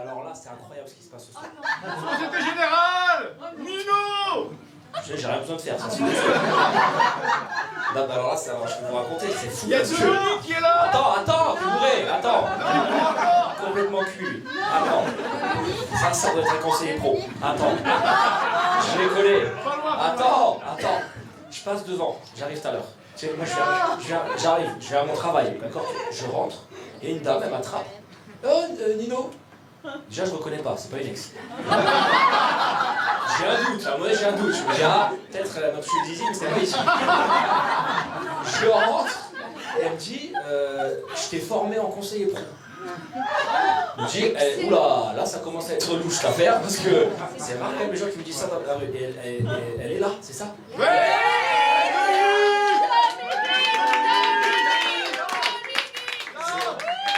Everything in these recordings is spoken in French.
Alors là, c'est incroyable ce qui se passe ce soir. Société Générale, Nino. J'ai rien besoin de faire, ça. Non, alors là, je peux vous raconter, c'est fou. Il y a Dominique qui est là. Attends, bourré, attends. Complètement cul. Attends. Ça doit être un conseiller pro. Attends. Je l'ai collé. Attends. Je passe devant, j'arrive tout à l'heure. Tu sais, moi, j'arrive, je vais à mon travail, d'accord? Je rentre, et une dame, elle m'attrape. Oh, Nino. Déjà, je reconnais pas, c'est pas une ex. J'ai un doute, à moi j'ai un doute. Je me dis, peut-être notre fille Dizzy, mais c'était pas ici. Je rentre, et elle me dit, je t'ai formé en conseiller pro. Je me dis, oula, là ça commence à être louche l'affaire, parce que c'est rare quand même les gens qui me disent ça dans la rue. Et elle est là, c'est ça? Ouais.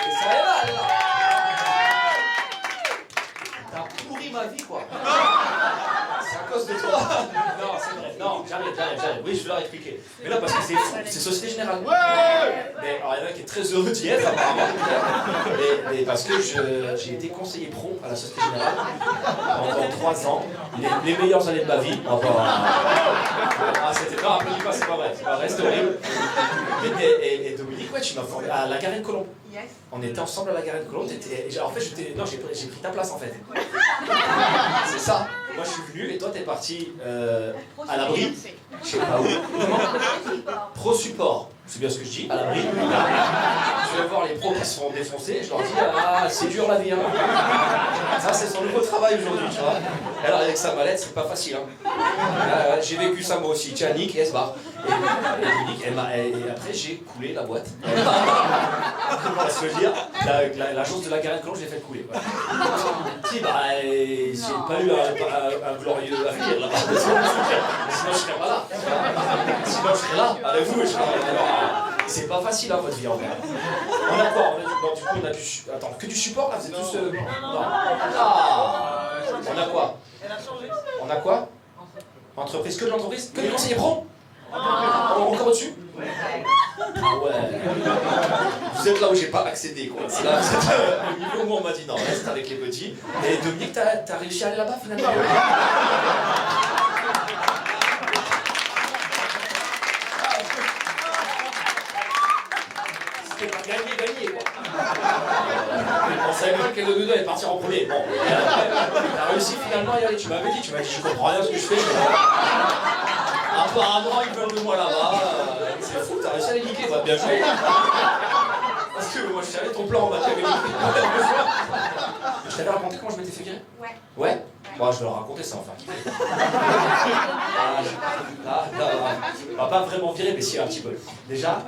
Et ça est là, elle est là. T'as pourri ma vie, quoi. C'est à cause de toi. Non, c'est vrai. Non, j'arrive. Oui, je vais leur expliquer. Mais là, parce que c'est Société Générale. Ouais. Mais alors, il y en a qui est très heureux d'y être, apparemment. Mais parce que j'ai été conseiller pro à la Société Générale pendant 3 ans. Les meilleures années de ma vie. C'était... Non, applaudis pas, c'est pas vrai, c'est horrible. Et Dominique, ouais, tu m'as formé à la Garenne Colombe. Yes. On était ensemble à la Garenne Colombe. En fait, j'ai pris ta place, en fait. C'est ça. Moi, je suis venu et toi, t'es parti à l'abri. Je sais pas où. Comment? Pro support. C'est bien ce que je dis, à l'abri. Je vais voir les pros qui se font défoncer. Je leur dis, c'est dur la vie. Hein. Ça, c'est son nouveau travail aujourd'hui, tu vois. Alors, avec sa mallette, c'est pas facile. Hein. J'ai vécu ça moi aussi. Tiens, Nick, et elle se barre. Et après, j'ai coulé la boîte. Comment se dire, l'agence de la Garenne Colombe, je l'ai fait couler. Ouais. Si, j'ai pas eu un glorieux avenir là-bas. Sinon, je serais pas là. Sinon, je serais là, avec vous. C'est pas facile, hein, votre vie, en vrai. On a quoi? Du coup, on a du... Attends, que du support, là? Vous êtes tous... Non. On a quoi? On a quoi? Entreprise, que de l'entreprise? Que des conseillers pro? Encore au-dessus? Ah ouais. Vous êtes là où j'ai pas accédé, quoi. C'est là, au niveau où on m'a dit non, reste avec les petits. Et Dominique, t'as réussi à aller là-bas finalement? C'était pas gagné, quoi. On savait pas quel de nous deux allait partir en premier. Bon, t'as réussi finalement à y aller. Tu m'as dit, je comprends rien à ce que je fais. Apparemment, ils veulent de moi là-bas. C'est fou, t'as réussi à les niquer, bah, bien joué. Parce que moi, je savais ton plan, bah, tu avais niqué. Je t'avais raconté comment je m'étais fait virer? Ouais. Ouais? Bon, je vais leur raconter ça, enfin. On va pas vraiment virer, mais si, un petit peu. Déjà,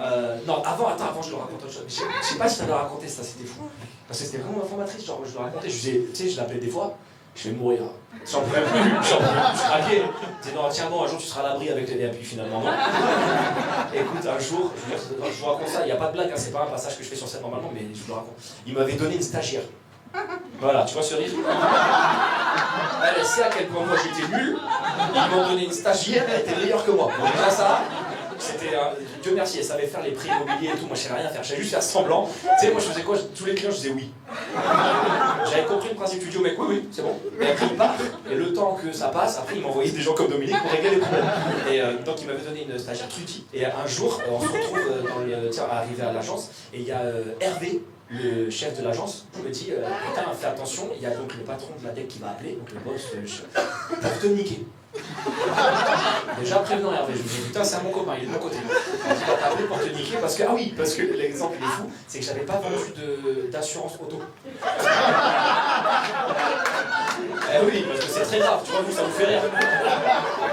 non, avant, je leur raconte autre chose. Je sais pas si t'avais raconté ça, c'était fou. Parce que c'était vraiment informatrice, genre, je leur racontais, tu sais, je l'appelais des fois. Je vais mourir. J'en pouvais plus, je craquais. Je disais non, tiens bon, un jour tu seras à l'abri avec les... Et puis finalement non. Écoute, un jour, je vous raconte ça, il n'y a pas de blague, hein, c'est pas un passage que je fais sur scène normalement, mais je vous le raconte. Il m'avait donné une stagiaire. Voilà, tu vois ce rire? Elle sait à quel point moi j'étais nul, ils m'ont donné une stagiaire, elle était meilleure que moi. Donc déjà ça, c'était... Dieu merci, elle savait faire les prix immobiliers et tout, moi je savais rien faire, j'allais juste faire semblant. Tu sais, moi je faisais quoi? Tous les clients je disais oui. J'avais compris le principe du Dieu, mec, oui, c'est bon. Et après il part, et le temps que ça passe, après il m'envoyait des gens comme Dominique pour régler les problèmes. Et donc il m'avait donné une stagiaire Trudy. Et un jour, on se retrouve arrivé à l'agence, et il y a Hervé, le chef de l'agence, me dit putain, fais attention, il y a donc le patron de la DEC qui va appeler, donc le boss, pour te niquer. Déjà prévenant Hervé, je me dis putain, c'est à mon copain, il est de mon côté. Il va t'appeler pour te niquer parce que l'exemple il est fou, c'est que j'avais pas vendu d'assurance auto. Eh oui, parce que c'est très grave, tu vois, vous ça vous fait rire.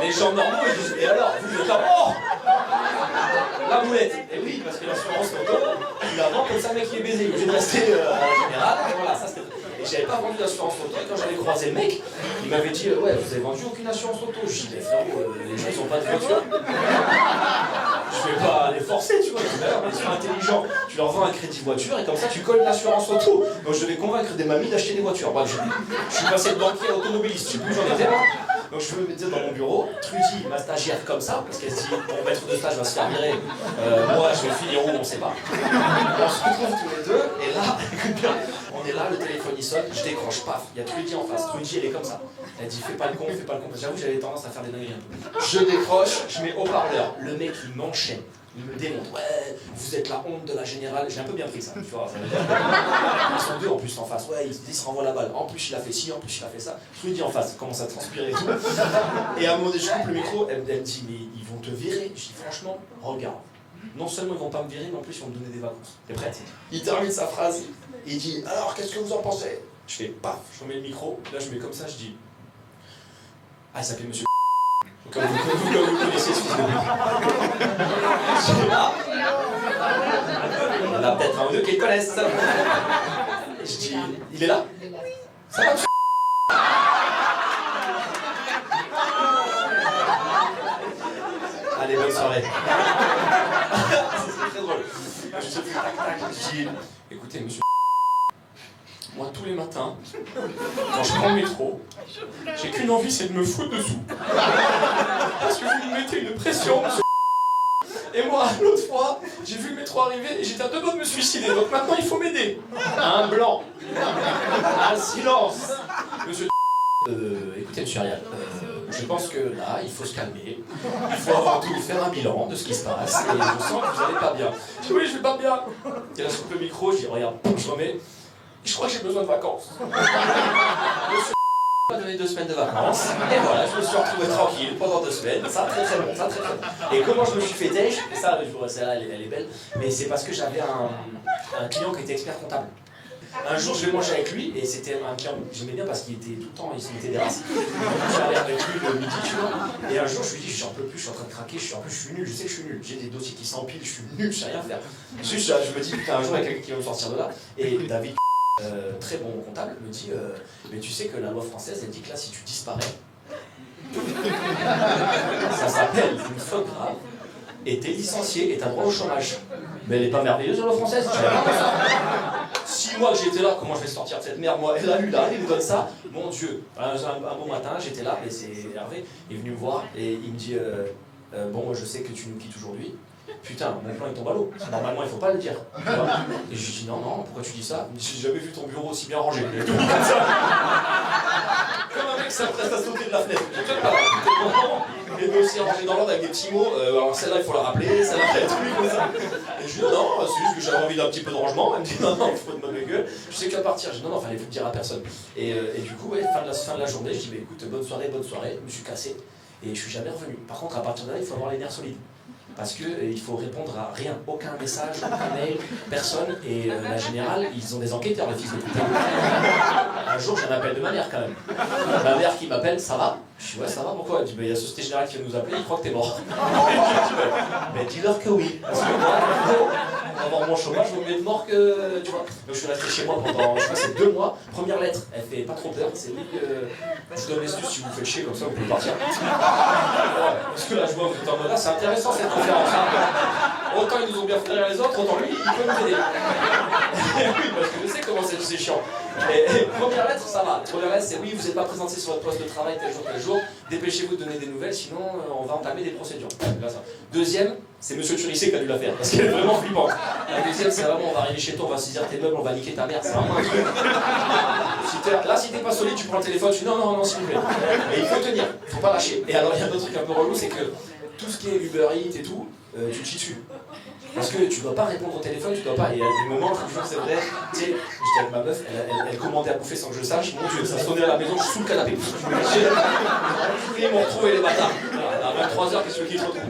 Les gens normaux ils disent et alors, vous êtes là, oh la boulette. Et oui, parce que l'assurance auto, il la vend comme ça, mec qui est baisé, il est obligé de rester à la générale, et voilà, ça c'était. Et j'avais pas vendu d'assurance auto, et quand j'avais croisé le mec, il m'avait dit ouais, vous avez vendu aucune assurance auto. Je dis, mais frérot, les gens ils ont pas de voiture. Je vais pas les forcer, tu vois. Ils sont intelligents. Tu leur vends un crédit voiture, et comme ça tu colles l'assurance auto. Donc je devais convaincre des mamies d'acheter des voitures. Bref, je suis passé de banquier à automobiliste, je sais plus où j'en étais là. Donc je me mettais dans mon bureau, Trudy, ma stagiaire comme ça, parce qu'elle se dit, mon maître de stage va se faire virer, moi je vais finir où, on sait pas. On se retrouve tous les deux, et là, écoute bien, on on est là, le téléphone il sonne, je décroche, paf, il y a Trudy en face. Trudy elle est comme ça. Elle dit fais pas le con, fais pas le con. J'avoue j'avais tendance à faire des dingueries un peu. Je décroche, je mets haut-parleur. Le mec il m'enchaîne. Il me démonte, ouais, vous êtes la honte de la générale. J'ai un peu bien pris ça, tu vois. Ça veut dire... Ils sont deux en plus en face, ouais, ils se renvoient la balle. En plus, il a fait ci, en plus, il a fait ça. Trudy en face, commence à transpirer et tout. Et à un moment donné, je coupe le micro, elle me dit, mais ils vont te virer. Je dis, franchement, regarde. Non seulement ils vont pas me virer, mais en plus, ils vont me donner des vacances. T'es prête? Il termine sa phrase, il dit, alors, qu'est-ce que vous en pensez? Je fais, paf, je remets le micro, là, je mets comme ça, je dis, ah, il s'appelait Monsieur. Comme vous connaissez, excusez-moi. Il y en a peut-être un ou deux qui le connaissent. Je dis, il est là? Ça va, monsieur? Allez, bonne soirée. C'est très drôle. Je fais tac tac, je dis, écoutez, monsieur, moi tous les matins, quand je prends le métro, j'ai qu'une envie, c'est de me foutre dessous. Parce que vous me mettez une pression, monsieur. Et moi, l'autre fois, j'ai vu le métro arriver et j'étais à deux doigts de me suicider. Donc maintenant, il faut m'aider. Un blanc. Un silence. Monsieur. Écoutez, monsieur Ariel, je pense que là, il faut se calmer. Il faut avant tout faire un bilan de ce qui se passe. Et je sens que vous n'allez pas bien. Je dis, oui, je vais pas bien. Et là, je coupe le micro, je dis, regarde, je remets. Je crois que j'ai besoin de vacances. Monsieur m'a donné 2 semaines de vacances. Et voilà, je me suis retrouvé tranquille pendant 2 semaines. Ça, très très bon, ça, très très bon. Et comment je me suis fait têche, ça, celle-là, elle est belle, mais c'est parce que j'avais un client qui était expert comptable. Un jour, je vais manger avec lui, et c'était un client que j'aimais bien parce qu'il était tout le temps, il se mettait des races. J'allais avec lui le midi, tu vois. Et un jour, je lui dis, je suis un peu plus, je suis en train de craquer, je suis nul, je sais que je suis nul. J'ai des dossiers qui s'empilent, je suis nul, je sais rien faire. Juste, je me dis, putain, un jour, il y a quelqu'un qui va me sortir de là. Et David, très bon comptable, me dit, mais tu sais que la loi française, elle dit que là, si tu disparais, ça s'appelle une faute grave, et t'es licencié et t'as droit au chômage. Mais elle est pas merveilleuse, la loi française, tu pas ça. 6 mois que j'étais là, comment je vais sortir de cette merde, moi? Et là, lui, il me donne ça. Mon Dieu, un bon matin, j'étais là, et c'est Hervé, il est venu me voir, et il me dit, bon, je sais que tu nous quittes aujourd'hui. Putain, mon plan il tombe à l'eau. Normalement, il faut pas le dire. Et je lui dis, non, pourquoi tu dis ça? Il me dit, j'ai jamais vu ton bureau aussi bien rangé. Et tout comme ça. Comme un mec s'apprête à sauter de la fenêtre. Les dossiers rangés dans l'ordre avec des petits mots. Alors celle-là, il faut la rappeler, celle-là, il y a des trucs comme ça. Et je lui dis, non, c'est juste que j'avais envie d'un petit peu de rangement. Elle me dit, non, il faut de mauvaise gueule. Je sais qu'à partir, je dis, non, fallait vous le dire à personne. Et du coup, ouais, fin de la journée, je dis, bah, écoute, bonne soirée. Je me suis cassé. Et je suis jamais revenu. Par contre, à partir de là, il faut avoir les nerfs solides. Parce qu'il faut répondre à rien, aucun message, aucun mail, personne. Et la générale, ils ont des enquêteurs, les fils de putain. Un jour, j'ai un appel de ma mère quand même. Ma mère qui m'appelle, ça va? Je dis, ouais, ça va, pourquoi? Elle dit, il y a Société Générale qui vient nous appeler, il croit que t'es mort. Mais dis-leur que oui. Parce que moi, pour avoir mon chômage, vaut mieux être mort que. Tu vois. Donc je suis resté chez moi pendant, je crois, c'est 2 mois. Première lettre, elle fait pas trop peur, c'est oui, je vous donne l'excuse si vous faites chier, comme ça vous pouvez partir. Parce que là, je vois, vous êtes en mode, c'est intéressant cette conférence. Hein. Autant ils nous ont bien fait rire les autres, autant lui, il peut nous aider. Oui, parce que je sais comment c'est chiant. Et première lettre, ça va. Première lettre, c'est oui, vous n'êtes pas présenté sur votre poste de travail tel jour. Dépêchez-vous de donner des nouvelles, sinon on va entamer des procédures. Là, ça. Deuxième, c'est Monsieur Turissé qui a dû la faire, parce qu'elle est vraiment flippante. La deuxième, c'est vraiment, on va arriver chez toi, on va saisir tes meubles, on va niquer ta mère, c'est vraiment un truc. Là, si t'es pas solide, tu prends le téléphone, tu dis non, s'il vous plaît. Et il faut tenir, il faut pas lâcher. Et alors, il y a un autre truc un peu relou, c'est que tout ce qui est Uber Eats et tout, tu te chies dessus. Parce que tu dois pas répondre au téléphone, tu dois pas. Et il y a des moments, je te jure, c'est vrai, tu sais, j'étais avec ma meuf, elle commandait à bouffer sans que je sache, mon Dieu, ça sonnait à la maison, je suis sous le canapé. Ils m'ont retrouvé les bâtards. À 23h, qu'est-ce qu'ils te retrouvent?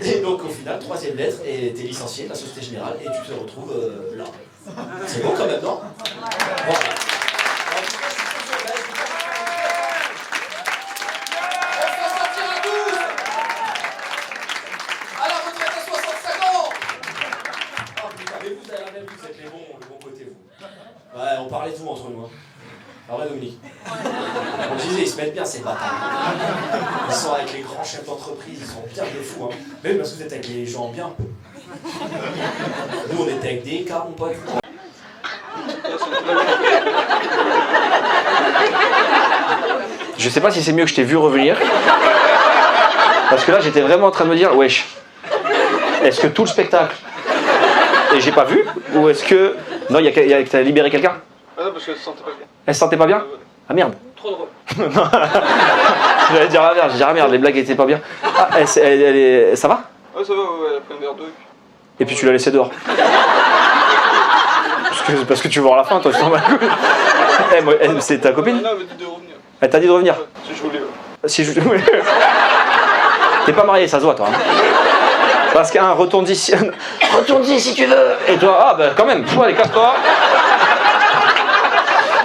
Et donc au final, 3e lettre, et t'es licencié de la Société Générale, et tu te retrouves là. C'est bon quand même, non? Voilà. Ouais, on parlait de vous entre nous. Hein. Ah ouais, Dominique. On disait, ils se mettent bien ces bâtards. Ils sont avec les grands chefs d'entreprise, ils sont bien de fous. Hein. Même parce que vous êtes avec les gens bien. Nous, on était avec des cas, mon pote. Je sais pas si c'est mieux que je t'ai vu revenir. Parce que là, j'étais vraiment en train de me dire, wesh, est-ce que tout le spectacle, et j'ai pas vu, ou est-ce que... Non, t'as libéré quelqu'un? Ah non, parce qu'elle se sentait pas bien. Elle se sentait pas bien? Ah merde. Trop drôle. J'allais dire ah merde, j'ai dit ah merde, les blagues étaient pas bien. Ah, ça va? Ouais, ça va, ouais, elle a pris un verre d'eau. Et puis tu l'as laissé dehors. Parce que tu veux voir la fin, toi, je t'en bats le couille. C'est ta copine? Non, elle m'a dit de revenir. Elle t'a dit de revenir? Ouais, si je voulais. Si je... T'es pas marié, ça se voit, toi. Hein. Parce qu'un retourne d'ici. Retourne d'ici si tu veux. Et toi, ah bah quand même, allez, casse-toi.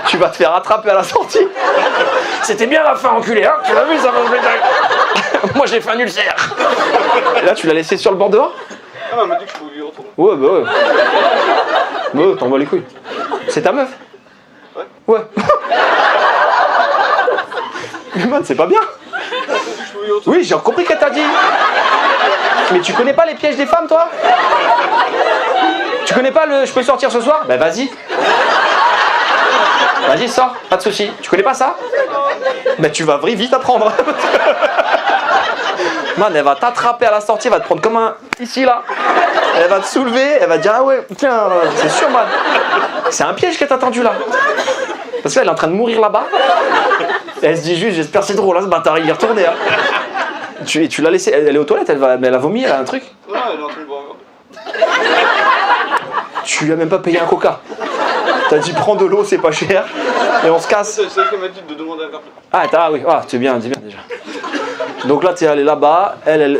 Tu vas te faire attraper à la sortie. C'était bien la fin, enculé, hein. Tu l'as vu, ça va au spectacle. Moi, j'ai fait un ulcère. Et là, tu l'as laissé sur le bord dehors? Ah non, elle m'a dit que je pouvais y retourner. Ouais, bah ouais. Bah ouais, t'en bats les couilles. C'est ta meuf? Ouais. Ouais. Mais man, c'est pas bien. Oui, j'ai compris qu'elle t'a dit. Mais tu connais pas les pièges des femmes, toi? Tu connais pas le « je peux sortir ce soir » Ben vas-y. Vas-y, sors, pas de soucis. Tu connais pas ça? Ben tu vas vite apprendre. Man, elle va t'attraper à la sortie, elle va te prendre comme un... Ici, là. Elle va te soulever, elle va te dire « ah ouais, tiens, c'est sûr, man. C'est un piège qu'elle t'a tendu là. » Parce qu'elle est en train de mourir là-bas. Et elle se dit juste « j'espère c'est drôle, hein, ce bâtard, il est retourné. Hein. » Tu l'as laissée, elle est aux toilettes, elle a vomi, elle a un truc? Non, elle est en train de boire un verre. Tu lui as même pas payé un coca. T'as dit prends de l'eau, c'est pas cher. Et on se casse. C'est elle qui m'a dit de demander un verre. Ah oui, ah, c'est bien déjà. Donc là, t'es allé là-bas, elle...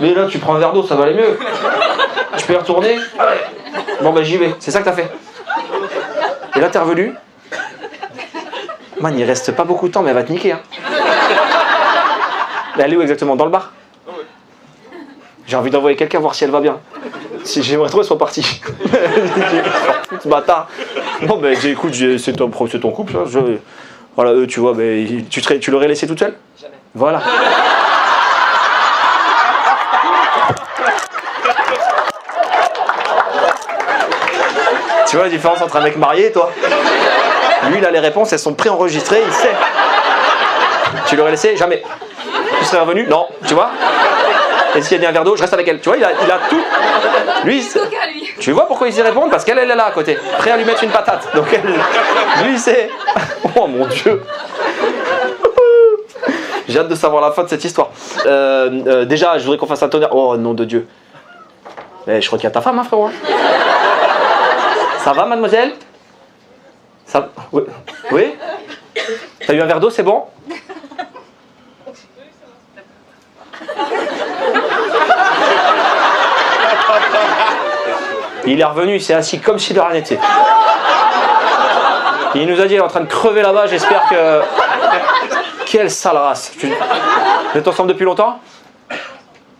Mais là, tu prends un verre d'eau, ça va aller mieux. Je peux y retourner? Allez. Bon, ben j'y vais. C'est ça que t'as fait? Et là, t'es revenu? Man, il reste pas beaucoup de temps, mais elle va te niquer. Hein. Elle est où exactement? Dans le bar? Ah ouais. J'ai envie d'envoyer quelqu'un voir si elle va bien. Si j'aimerais trop qu'elle soit partie. Ce bâtard. Non, ben écoute, c'est ton couple. Hein. Voilà, eux, tu vois, ben, tu l'aurais laissé toute seule? Jamais. Voilà. Tu vois la différence entre un mec marié et toi? Lui, il a les réponses, elles sont préenregistrées, il sait. Tu l'aurais laissé? Jamais. Tu serais revenu? Non. Tu vois? Et s'il y a dit un verre d'eau, je reste avec elle. Tu vois, il a tout. Lui, tu vois pourquoi il sait répondre? Parce qu'elle est là à côté, prêt à lui mettre une patate. Donc lui, c'est... Oh mon Dieu. J'ai hâte de savoir la fin de cette histoire. Déjà, je voudrais qu'on fasse un tonnerre. Oh, nom de Dieu. Je crois qu'il y a ta femme, hein, frérot. Ça va, mademoiselle? Ça... Oui. Oui? T'as eu un verre d'eau, c'est bon? Il est revenu, il s'est assis comme si de rien n'était. Il nous a dit, il est en train de crever là-bas, j'espère que... Quelle sale race. Vous êtes ensemble depuis longtemps?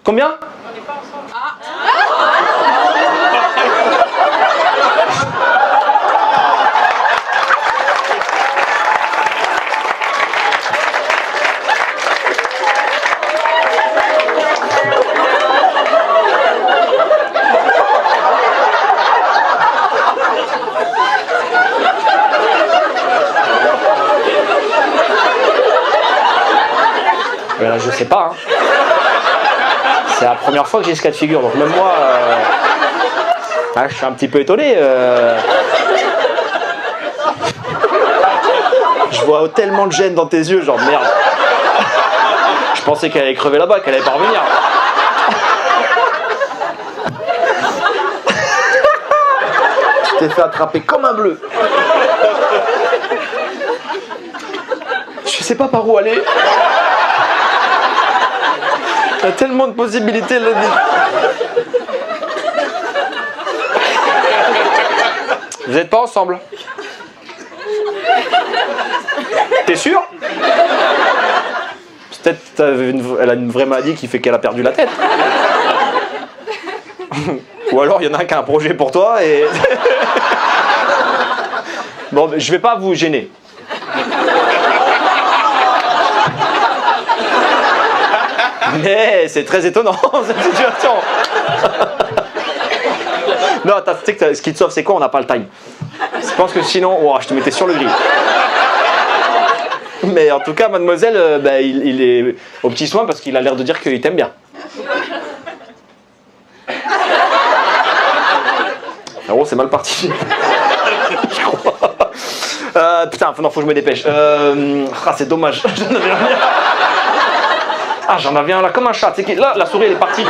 Combien? On n'est pas ensemble. Mais là, je sais pas. Hein. C'est la première fois que j'ai ce cas de figure, donc même moi, je suis un petit peu étonné. Je vois tellement de gêne dans tes yeux, genre merde. Je pensais qu'elle allait crever là-bas, qu'elle allait pas revenir. Tu t'es fait attraper comme un bleu. Je sais pas par où aller. Il y a tellement de possibilités là. Vous n'êtes pas ensemble? T'es sûr? Peut-être elle a une vraie maladie qui fait qu'elle a perdu la tête. Ou alors il y en a un qui a un projet pour toi et... Bon, je vais pas vous gêner. Mais c'est très étonnant cette situation. Non, tu sais que ce qui te sauve, c'est quoi? On n'a pas le time. Je pense que sinon, oh, je te mettais sur le grill. Mais en tout cas, mademoiselle, il est au petit soin parce qu'il a l'air de dire qu'il t'aime bien. Alors, c'est mal parti. Putain, non, faut que je me dépêche. C'est dommage. J'en avais un. Ah, j'en avais un là comme un chat. Tu sais, là, la souris elle est partie.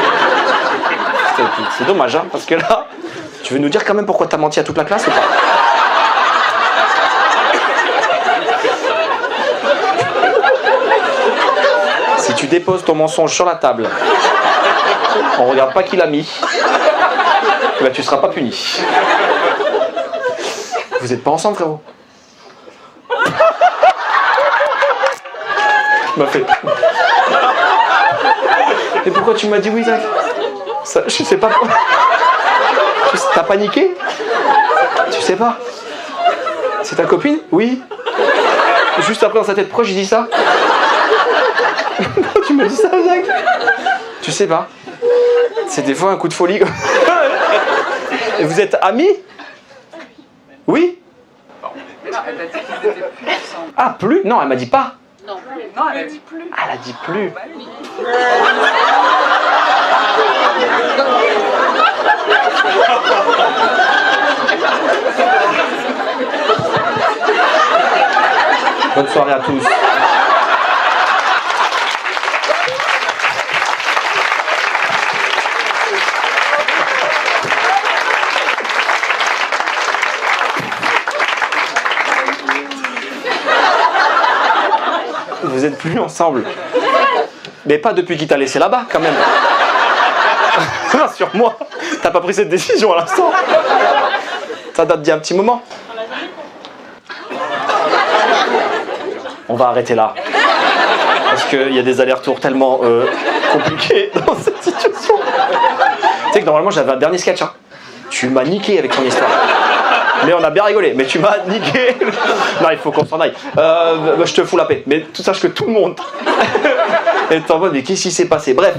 C'est dommage, hein, parce que là, tu veux nous dire quand même pourquoi t'as menti à toute la classe ou pas? Si tu déposes ton mensonge sur la table, on regarde pas qui l'a mis, bah, tu seras pas puni. Vous êtes pas ensemble, frérot? Tu m'as fait. Et pourquoi tu m'as dit oui, Zach? Ça, je sais pas. T'as paniqué? Tu sais pas? C'est ta copine? Oui. Juste après dans sa tête proche, j'ai dit ça? Tu m'as dit ça, Zach? Tu sais pas? C'est des fois un coup de folie. Et vous êtes amis? Oui? Non, elle a dit qu'ils étaient plus ensemble. Ah, plus? Non, elle m'a dit pas. Non, elle a dit plus. Ah, elle a dit plus. Bonne soirée à tous. Vous êtes plus ensemble. Mais pas depuis qu'il t'a laissé là-bas, quand même. Rassure-moi, t'as pas pris cette décision à l'instant. Ça date d'il y a un petit moment. On va arrêter là. Parce qu'il y a des allers-retours tellement compliqués dans cette situation. Tu sais que normalement j'avais un dernier sketch. Hein. Tu m'as niqué avec ton histoire. Mais on a bien rigolé, mais tu m'as niqué. Non, il faut qu'on s'en aille. Je te fous la paix. Mais tu saches que tout le monde est en mode, mais qu'est-ce qui s'est passé? Bref.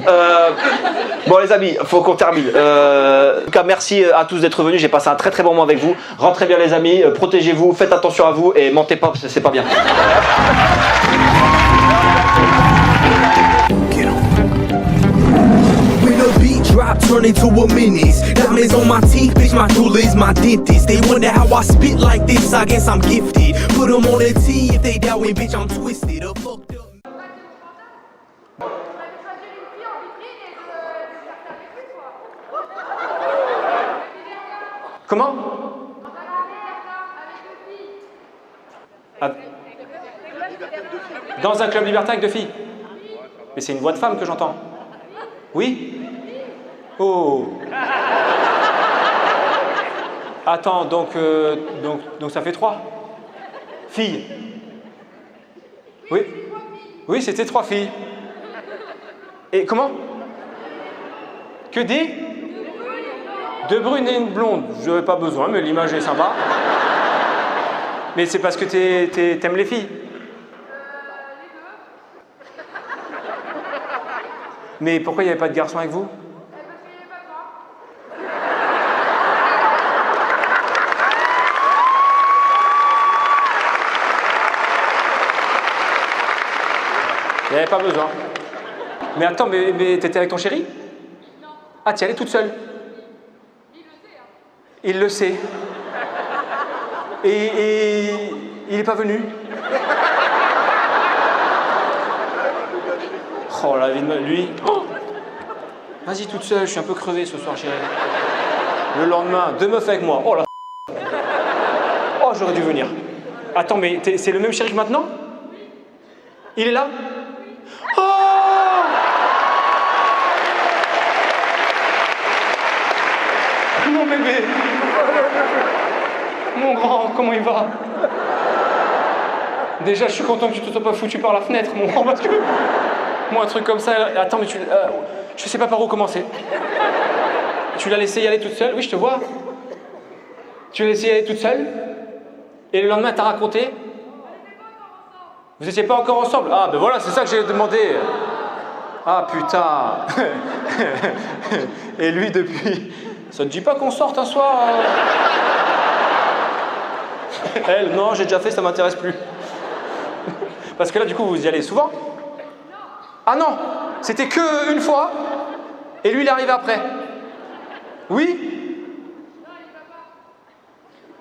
Bon les amis, faut qu'on termine. En tout cas, merci à tous d'être venus. J'ai passé un très très bon moment avec vous. Rentrez bien les amis, protégez-vous, faites attention à vous et mentez pas, c'est pas bien. Drop, turn into a menace. Diamonds on my teeth, bitch, my jeweler is my dentist. They wonder how I spit like this, I guess I'm gifted. Put them on a T, if they doubt me, bitch, I'm twisted. Or fucked up. Comment? Dans un club libertin avec deux filles. Mais c'est une voix de femme que j'entends. Oui? Oh. Attends, donc ça fait 3 filles. Oui. Oui, c'était 3 filles. Et comment? Que des? 2 brunes et une blonde. Je n'aurais pas besoin, mais l'image est sympa. Mais c'est parce que t'aimes les filles. Mais pourquoi il n'y avait pas de garçon avec vous? Il n'y avait pas besoin. Mais attends, mais t'étais avec ton chéri? Non. Ah, t'y allais toute seule? Il le sait. Et il n'est pas venu? Oh la vie de lui. Oh, vas-y toute seule, je suis un peu crevé ce soir, chérie. Le lendemain, 2 meufs avec moi. Oh la. Oh, j'aurais dû venir. Attends, mais c'est le même chéri que maintenant? Il est là? Oh! Mon bébé! Mon grand, comment il va? Déjà, je suis content que tu te sois pas foutu par la fenêtre, mon grand, parce que... Moi, un truc comme ça... Attends, mais je sais pas par où commencer. Tu l'as laissé y aller toute seule? Oui, je te vois. Tu l'as laissé y aller toute seule? Et le lendemain, t'as raconté? Vous n'étiez pas encore ensemble? Ah, ben voilà, c'est ça que j'ai demandé. Ah, putain. Et lui, depuis... Ça te dit pas qu'on sorte un soir? Elle, non, j'ai déjà fait, ça m'intéresse plus. Parce que là, du coup, vous y allez souvent? Ah non, c'était que une fois, et lui, il est arrivé après. Oui?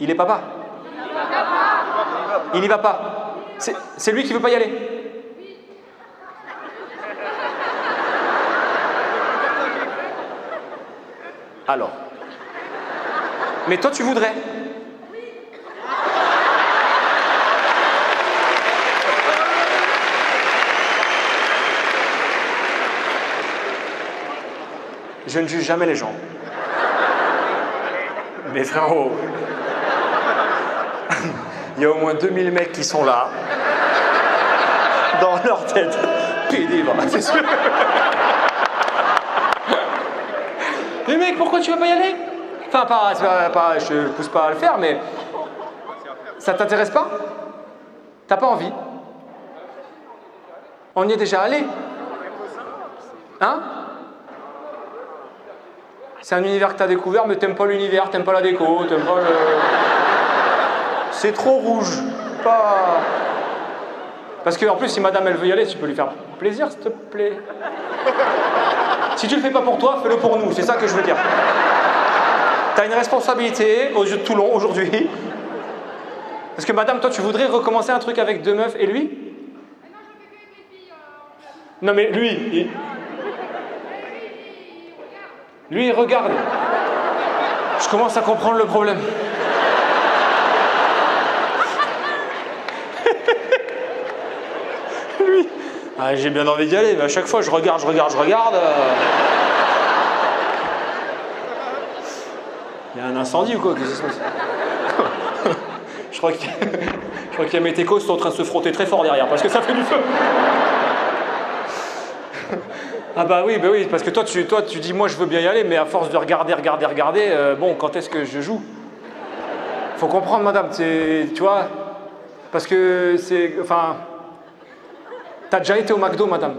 Il est papa. Il n'y va pas. C'est lui qui veut pas y aller. Alors. Mais toi, tu voudrais. Je ne juge jamais les gens. Mais frérot, il y a au moins 2000 mecs qui sont là, dans leur tête, pénible, c'est sûr. Mais mec, pourquoi tu veux pas y aller? Enfin, je te pousse pas à le faire, mais ça t'intéresse pas? T'as pas envie? On y est déjà allé. Hein? C'est un univers que t'as découvert, mais t'aimes pas l'univers, t'aimes pas la déco, t'aimes pas le... C'est trop rouge. Pas... Parce que en plus, si madame elle veut y aller, tu peux lui faire plaisir, s'il te plaît. Si tu le fais pas pour toi, fais-le pour nous, c'est ça que je veux dire. T'as une responsabilité aux yeux de Toulon aujourd'hui. Parce que madame, toi, tu voudrais recommencer un truc avec 2 meufs et lui? Non mais lui, il regarde. Je commence à comprendre le problème. Lui, ah, j'ai bien envie d'y aller, mais à chaque fois, je regarde. Il y a un incendie ou quoi? Qu'est-ce qui se passe? Je crois qu'il y a mes técos qui sont en train de se frotter très fort derrière, parce que ça fait du feu. Ah bah oui, parce que toi tu dis moi je veux bien y aller, mais à force de regarder, bon, quand est-ce que je joue? Faut comprendre madame, tu vois, parce que c'est, enfin, t'as déjà été au McDo madame?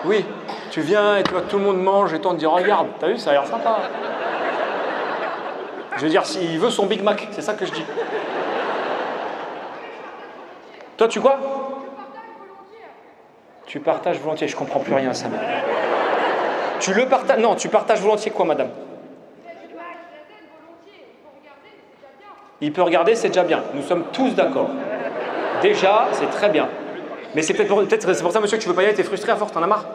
Oui, tu viens et tu vois que tout le monde mange et toi on te dit regarde, t'as vu, ça a l'air sympa. Je veux dire, s'il veut son Big Mac, c'est ça que je dis. Toi tu quoi? Tu partages volontiers, je comprends plus rien à ça. Tu le partages, non, tu partages volontiers quoi, madame? Il peut regarder, c'est déjà bien. Nous sommes tous d'accord. Déjà, c'est très bien. Mais c'est peut-être c'est pour ça, monsieur, que tu veux pas y aller, t'es frustré à force, t'en as marre?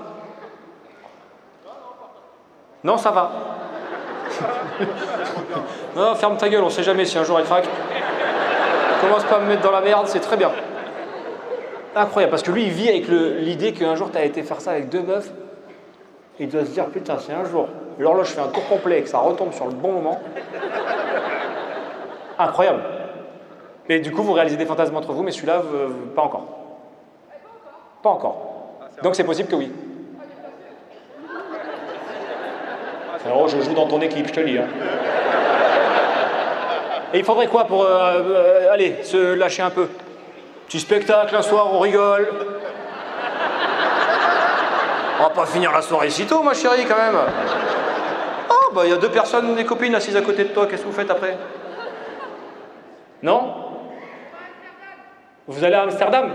Non, ça va. Non, ferme ta gueule, on sait jamais si un jour elle craque. Commence pas à me mettre dans la merde, c'est très bien. Incroyable, parce que lui, il vit avec l'idée qu'un jour, tu as été faire ça avec 2 meufs. Il doit se dire, putain, c'est un jour. L'horloge fait un tour complet et que ça retombe sur le bon moment. Incroyable. Et du coup, vous réalisez des fantasmes entre vous, mais celui-là, pas encore. Pas encore. Donc c'est possible que oui. Frérot, je joue dans ton équipe, je te le dis. Hein. Et il faudrait quoi pour, allez, se lâcher un peu? Petit spectacle, un soir, on rigole. On va pas finir la soirée si tôt, ma chérie, quand même. Oh, bah, il y a 2 personnes, des copines assises à côté de toi. Qu'est-ce que vous faites après? Non? Vous allez à Amsterdam?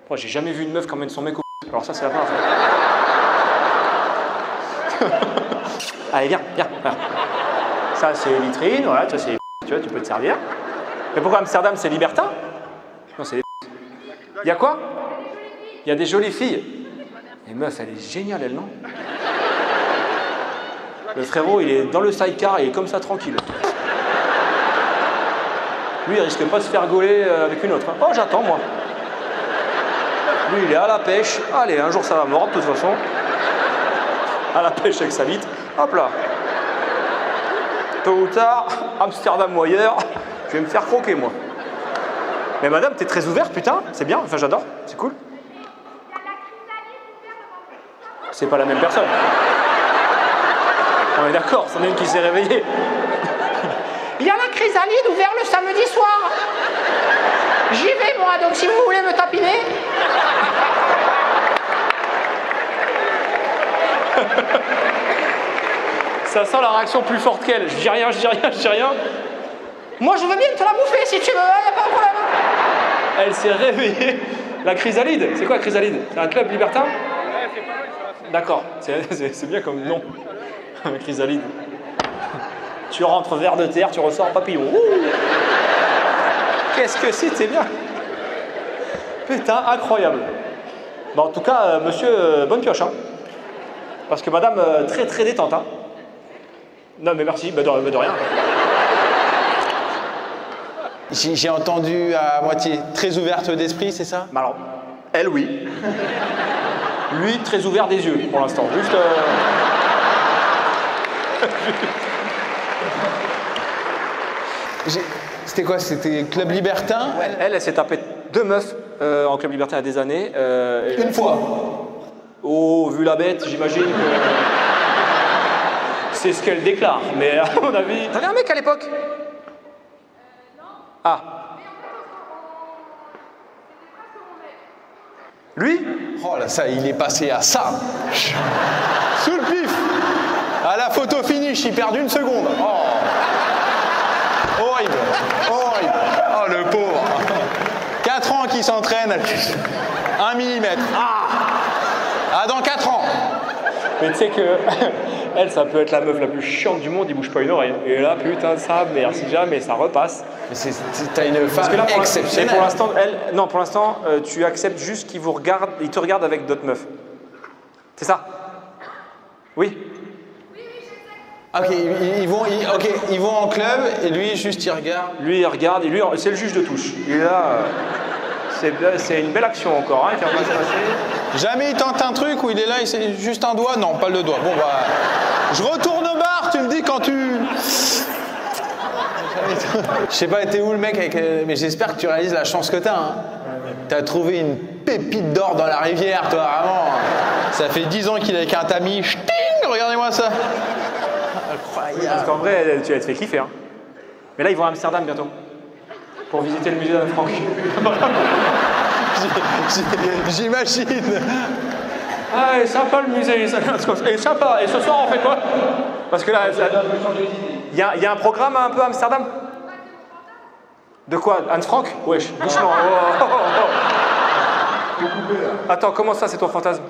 Moi, j'ai jamais vu une meuf qui emmène son mec au... Alors ça, c'est la première fois. Allez, viens. Ça, c'est vitrine, voilà, tu vois, tu peux te servir. Mais pourquoi Amsterdam, c'est libertin? Non, c'est des... Il y a quoi? Il y a des jolies filles. Et meuf, elle est géniale, elle, non? Le frérot, il est dans le sidecar, il est comme ça, tranquille. Lui, il risque pas de se faire gauler avec une autre. Hein. Oh, j'attends, moi. Lui, il est à la pêche. Allez, un jour, ça va mordre, de toute façon. À la pêche avec sa bite. Hop là. Tôt ou tard, Amsterdam ou ailleurs, je vais me faire croquer, moi. Mais madame, t'es très ouverte, putain, c'est bien, enfin j'adore, c'est cool. C'est pas la même personne. On est d'accord, c'en est une qui s'est réveillée. Il y a la chrysalide ouverte le samedi soir. J'y vais moi, donc si vous voulez me tapiner. Ça sent la réaction plus forte qu'elle. Je dis rien. Moi je veux bien te la bouffer si tu veux, y a pas de problème. Elle s'est réveillée. La chrysalide, c'est quoi la chrysalide? C'est un club libertin? D'accord, c'est bien comme nom. Chrysalide. Tu rentres vers de terre, tu ressors papillon. Ouh. qu'est-ce que c'était bien. Putain, incroyable. Bon, en tout cas, monsieur, bonne pioche. Hein. Parce que madame, très très détente. Hein. Non, mais merci, bah de rien. J'ai entendu à moitié très ouverte d'esprit, c'est ça? Alors, elle, oui. Lui, très ouvert des yeux, pour l'instant. Juste... C'était quoi? C'était Club Libertin? Elle s'est tapée 2 meufs en club libertin il y a des années. Une fois. Oh, vu la bête, j'imagine que... C'est ce qu'elle déclare, mais à mon avis... T'avais un mec à l'époque? Ah. Lui? Oh là, ça, il est passé à ça. Sous le pif. À la photo finish, il perd 1 seconde. Oh. Horrible. Horrible. Oh, le pauvre. 4 ans qu'il s'entraîne. 1 millimètre. Ah, dans 4 ans. Mais tu sais que elle, ça peut être la meuf la plus chiante du monde, il bouge pas une oreille. Et là, putain, ça, merci jamais, ça repasse. Mais t'as une femme exceptionnelle. Pour l'instant, non, pour l'instant, tu acceptes juste qu'il vous regarde, il te regarde avec d'autres meufs. C'est ça? Oui. Ok, ils vont en club et lui, juste, il regarde. Lui, il regarde, et lui, c'est le juge de touche. Il est là. C'est une belle action encore, hein, qui va pas se passer. Jamais il tente un truc où il est là, c'est juste un doigt? Non, pas le doigt. Bon, bah, je retourne au bar, tu me dis quand tu... Je sais pas, t'es où le mec avec... Mais j'espère que tu réalises la chance que t'as. Hein. T'as trouvé une pépite d'or dans la rivière, toi, vraiment. Ça fait 10 ans qu'il est avec un tamis. Ch'ting, regardez-moi ça. Incroyable. Parce qu'en vrai, tu vas te faire kiffer. Hein. Mais là, ils vont à Amsterdam bientôt. Pour visiter le musée d'Anne Frank. J'imagine. Ah, il est sympa le musée, il est sympa. Et ce soir, on fait quoi? Parce que là, il y a un programme un peu à Amsterdam. De quoi? Anne Frank? Wesh, doucement. Attends, comment ça, c'est ton fantasme?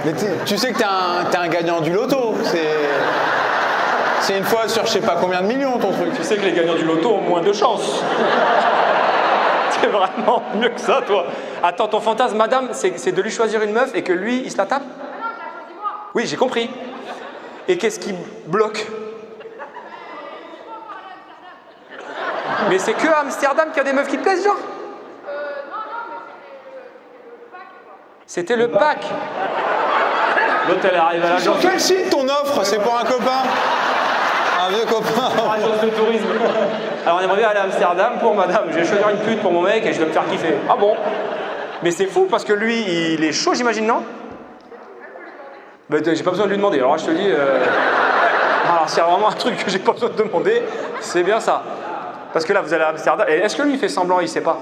Mais tu sais que t'es un gagnant du loto. C'est une fois sur je sais pas combien de millions ton truc. Tu sais que les gagnants du loto ont moins de chance. C'est vraiment mieux que ça, toi. Attends, ton fantasme, madame, c'est de lui choisir une meuf et que lui, il se la tape? Non, je la choisis moi. Oui, j'ai compris. Et qu'est-ce qui bloque? Mais c'est que à Amsterdam qu'il y a des meufs qui te plaisent, genre? C'était le pack. L'autre, elle arrive à l'agence. Sur quel site ton offre? C'est pour un copain? Un vieux copain? Agence de tourisme. Alors, on aimerait bien aller à Amsterdam pour madame. Je vais choisir une pute pour mon mec et je vais me faire kiffer. Ah bon? Mais c'est fou parce que lui, il est chaud, j'imagine, non? Bah, j'ai pas besoin de lui demander. Alors, je te dis. Alors, s'il y a vraiment un truc que j'ai pas besoin de demander, c'est bien ça. Parce que là, vous allez à Amsterdam. Et est-ce que lui, il fait semblant, il sait pas?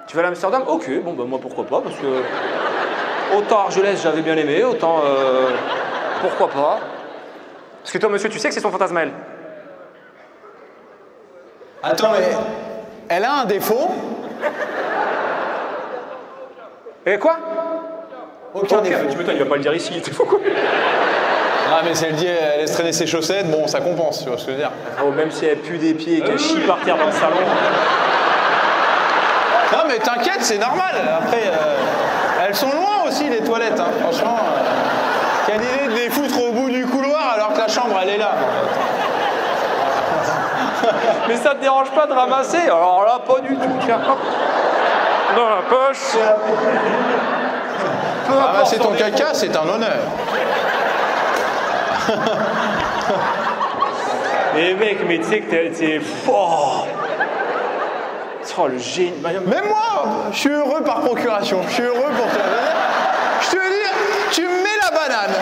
Tu vas à Amsterdam? Ok, bon, bah, moi, pourquoi pas? Parce que. Autant Argelès, j'avais bien aimé, autant. Pourquoi pas? Parce que toi, monsieur, tu sais que c'est son fantasme à elle. Attends, mais. Elle a un défaut? Et quoi? Aucun défaut. Tu m'étonnes, il va pas le dire ici, t'es fou quoi? Ah, mais si elle dit elle laisse traîner ses chaussettes, bon, ça compense, tu vois ce que je veux dire. Oh, même si elle pue des pieds et qu'elle chie par terre dans le salon. Non, mais t'inquiète, c'est normal. Après, elles sont loin aussi, les toilettes, hein. Franchement. Quelle idée de les foutre au bout du couloir alors que la chambre, elle est là. Mais ça te dérange pas de ramasser? Alors là, pas du tout, tiens. Dans la poche. Ramasser ton caca, c'est un honneur. Mais mec, mais tu sais que t'es fort. Oh, le génie. Même moi, je suis heureux par procuration. Je suis heureux pour toi. Je te dis, tu me mets la banane.